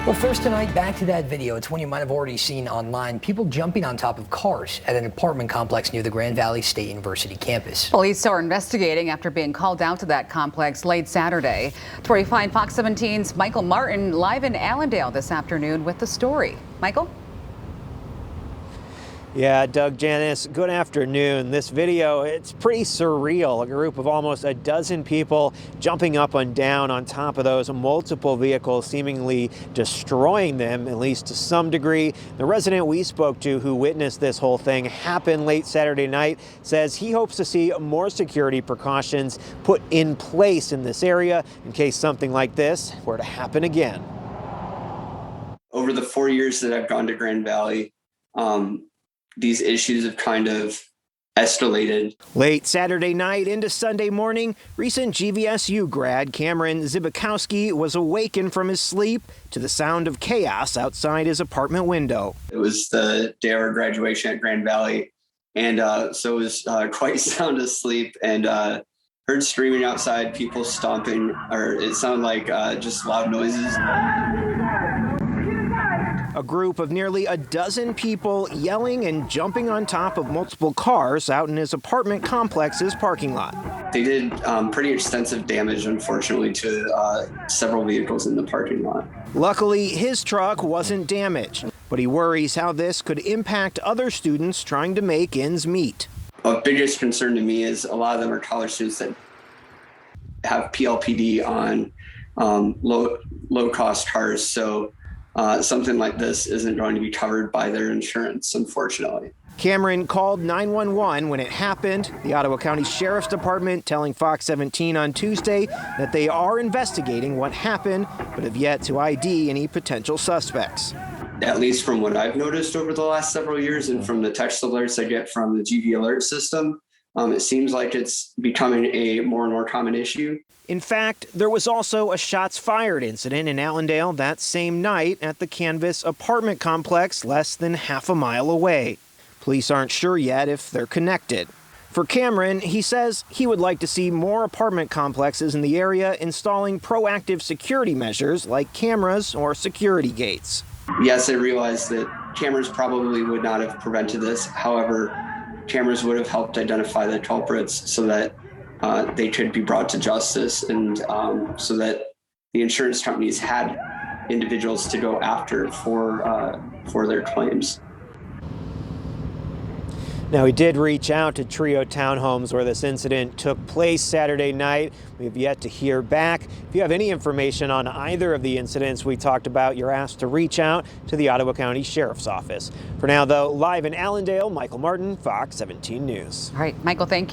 Well, first tonight, back to that video. It's one you might have already seen online. People jumping on top of cars at an apartment complex near the Grand Valley State University campus. Police are investigating after being called out to that complex late Saturday. 45 Fox 17's Michael Martin live in Allendale this afternoon with the story. Michael? Yeah, Doug, Janice, good afternoon. This video, it's pretty surreal. A group of almost a dozen people jumping up and down on top of those multiple vehicles, seemingly destroying them, at least to some degree. The resident we spoke to who witnessed this whole thing happen late Saturday night says he hopes to see more security precautions put in place in this area in case something like this were to happen again. Over the 4 years that I've gone to Grand Valley, these issues have kind of escalated. Late Saturday night into Sunday morning, recent GVSU grad Cameron Zibikowski was awakened from his sleep to the sound of chaos outside his apartment window. It was the day of our graduation at Grand Valley, and so it was quite sound asleep, and heard screaming outside, people stomping, or it sounded like just loud noises. A group of nearly a dozen people yelling and jumping on top of multiple cars out in his apartment complex's parking lot. They did pretty extensive damage, unfortunately, to several vehicles in the parking lot. Luckily, his truck wasn't damaged, but he worries how this could impact other students trying to make ends meet. A biggest concern to me is a lot of them are college students that have PLPD on low-cost cars, so something like this isn't going to be covered by their insurance, unfortunately. Cameron called 911 when it happened. The Ottawa County Sheriff's Department telling Fox 17 on Tuesday that they are investigating what happened, but have yet to ID any potential suspects. At least from what I've noticed over the last several years and from the text alerts I get from the GV alert system, it seems like it's becoming a more and more common issue. In fact, there was also a shots fired incident in Allendale that same night at the Canvas apartment complex less than half a mile away. Police aren't sure yet if they're connected. For Cameron, he says he would like to see more apartment complexes in the area installing proactive security measures like cameras or security gates. Yes, I realize that cameras probably would not have prevented this. However, cameras would have helped identify the culprits so that they could be brought to justice, and so that the insurance companies had individuals to go after for their claims. Now, we did reach out to Trio Townhomes where this incident took place Saturday night. We have yet to hear back. If you have any information on either of the incidents we talked about, you're asked to reach out to the Ottawa County Sheriff's Office. For now, though, live in Allendale, Michael Martin, Fox 17 News. All right, Michael, thank you.